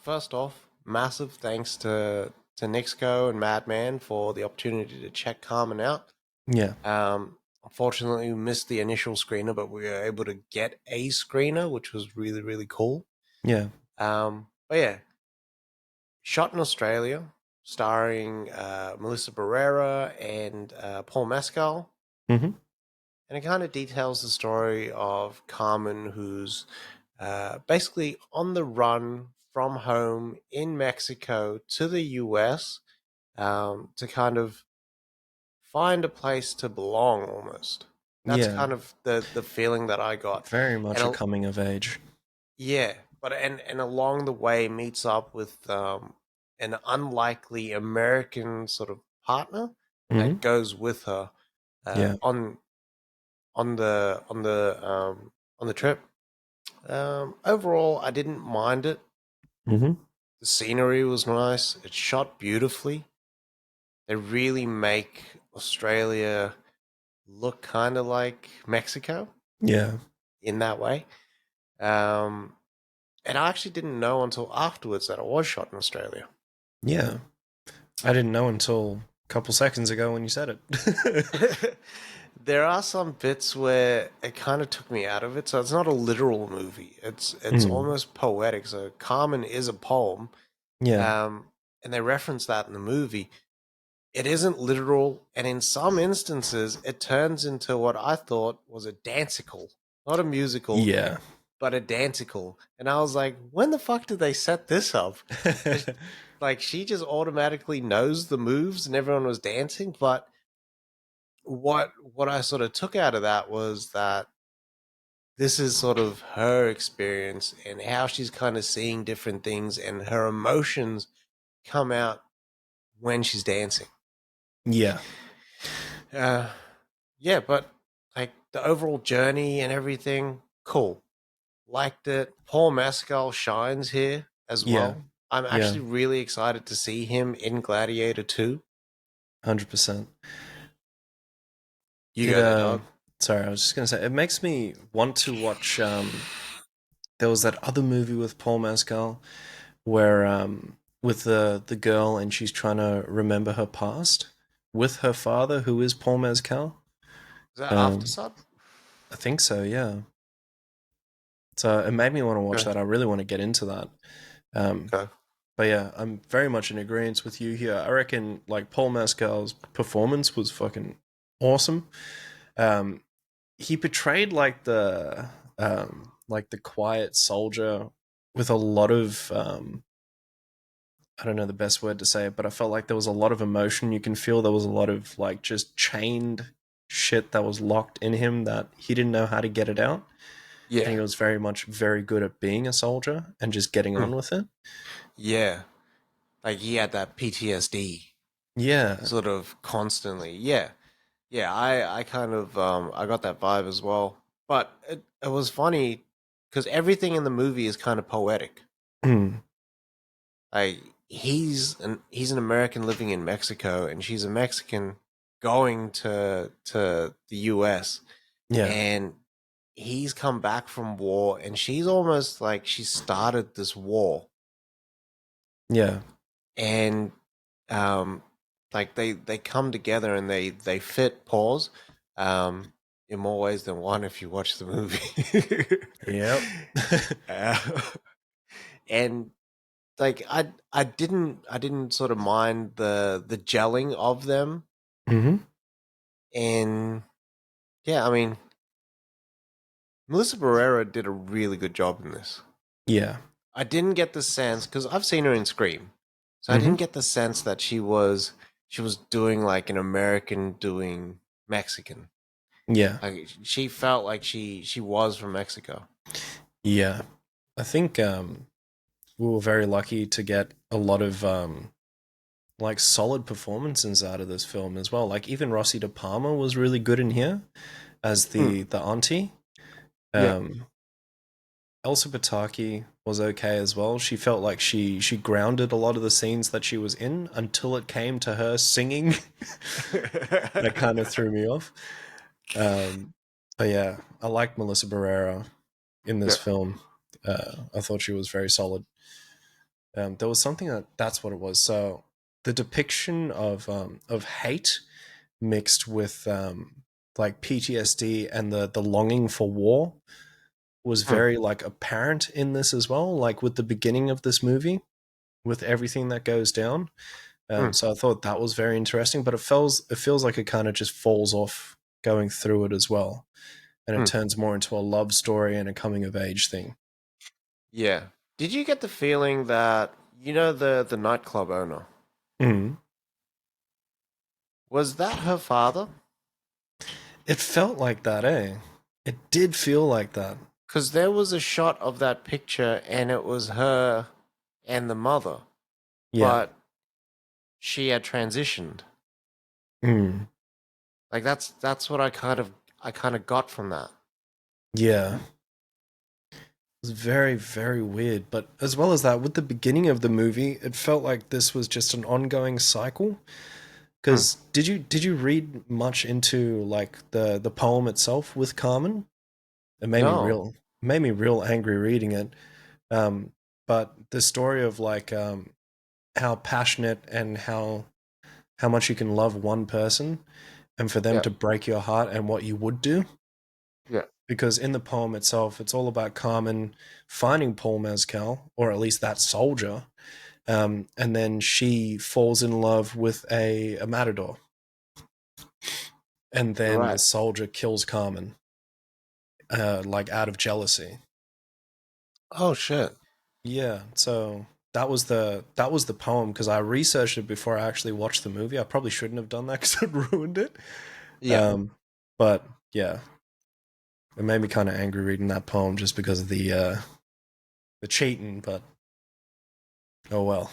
First off, massive thanks to Nixco and Madman for the opportunity to check Carmen out. Yeah. Unfortunately, we missed the initial screener, but we were able to get a screener, which was really, really cool. Yeah. But yeah, shot in Australia, starring Melissa Barrera and Paul Mescal. Mm-hmm. And it kind of details the story of Carmen, who's basically on the run from home in Mexico to the US to kind of find a place to belong almost. That's Yeah. kind of the feeling that I got. Very And much a coming of age. yeah, but and along the way meets up with an unlikely American sort of partner Mm-hmm. that goes with her Yeah. on the trip. Overall, I didn't mind it. Mm-hmm. The scenery was nice. It's shot beautifully. They really make Australia look kind of like Mexico Yeah. in that way. Um, and I actually didn't know until afterwards that it was shot in Australia. Yeah. I didn't know until a couple seconds ago when you said it. There are some bits where it kind of took me out of it, so it's not a literal movie. It's Mm. almost poetic. So Carmen is a poem, Yeah. um, and they reference that in the movie. It isn't literal, and in some instances, it turns into what I thought was a dancicle, not a musical, Yeah. but a dancicle. And I was like, when the fuck did they set this up? 'Cause, like, she just automatically knows the moves, and everyone was dancing. But what I sort of took out of that was that this is sort of her experience and how she's kind of seeing different things, and her emotions come out when she's dancing. Yeah. Uh, yeah, but like the overall journey and everything, cool. Liked it. Paul Mescal shines here as Yeah. well. I'm Yeah. actually really excited to see him in Gladiator 2. 100%. You It go there, dog. sorry, I was just gonna say it makes me want to watch there was that other movie with Paul Mescal where with the girl and she's trying to remember her past with her father who is Paul Mescal. Is that After Um Sun? I think so, yeah. So it made me want to watch Okay. that. I really want to get into that. Um Okay. but yeah, I'm very much in agreement with you here. I reckon like Paul Mescal's performance was fucking awesome. Um he portrayed like the quiet soldier with a lot of I don't know the best word to say it, but I felt like there was a lot of emotion. You can feel there was a lot of like just chained shit that was locked in him that he didn't know how to get it out. And Yeah. he was very much very good at being a soldier and just getting Mm. on with it. Yeah. Like he had that PTSD Yeah. sort of constantly. Yeah. Yeah, I kind of I got that vibe as well. But it was funny because everything in the movie is kind of poetic. Mm. Like he's an American living in Mexico, and she's a Mexican going to the US, Yeah. and he's come back from war, and she's almost like she started this war. Yeah. And um like they come together and they fit pause um in more ways than one if you watch the movie. Yep. uh, and like I didn't sort of mind the gelling of them. hmm And yeah, I mean, Melissa Barrera did a really good job in this. Yeah. I didn't get the sense because I've seen her in Scream, so I hmm didn't get the sense that she was doing like an American doing Mexican. Yeah. Like she felt like she was from Mexico. Yeah. I think we were very lucky to get a lot of like solid performances out of this film as well. Like even Rossi De Palma was really good in here as Hmm. the auntie. Yeah. Um, Elsa Pataki was okay as well. She felt like she grounded a lot of the scenes that she was in until it came to her singing. That kind of threw me off. Um, but yeah, I like Melissa Barrera in this Yeah. film. I thought she was very solid. There was something that's what it was. So the depiction of hate mixed with like PTSD and the longing for war was Hmm. very like apparent in this as well. Like with the beginning of this movie, with everything that goes down. Hmm. So I thought that was very interesting, but it feels like it kind of just falls off going through it as well, and it Hmm. turns more into a love story and a coming of age thing. Yeah. Did you get the feeling that the nightclub owner, Mm. was that her father? It felt like that, eh? It did feel like that. Because there was a shot of that picture and it was her and the mother, Yeah. but she had transitioned. Mm. Like that's what I kind of got from that. Yeah. It was very, very weird. But as well as that, with the beginning of the movie, it felt like this was just an ongoing cycle. Hmm. Because did you read much into like the poem itself with Carmen? It No. made me real angry reading it. Um, but the story of like how passionate and how much you can love one person, and for them Yeah. to break your heart, and what you would do. Yeah. Because in the poem itself, it's all about Carmen finding Paul Mescal, or at least that soldier, and then she falls in love with a matador, and then the Right. soldier kills Carmen, like out of jealousy. Oh shit. Yeah, so that was the poem because I researched it before I actually watched the movie. I probably shouldn't have done that because it ruined it. Yeah. Um, but yeah, it made me kind of angry reading that poem just because of the cheating. But oh well.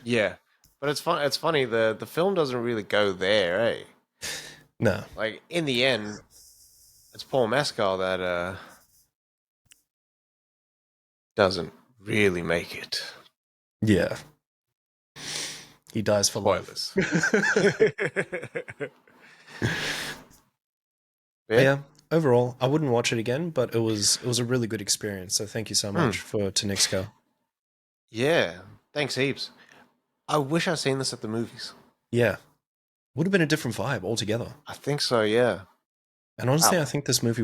Yeah. But it's funny, the film doesn't really go there, eh? No, Like in the end, it's Paul Mescal that doesn't really make it. yeah, he dies for love. Spoilers. But Yeah. yeah, overall, I wouldn't watch it again, but it was a really good experience. So thank you so Hmm. much for Tanixco. Yeah. Thanks heaps. I wish I'd seen this at the movies. Yeah, would have been a different vibe altogether. I think so, yeah. And honestly, Wow. I think this movie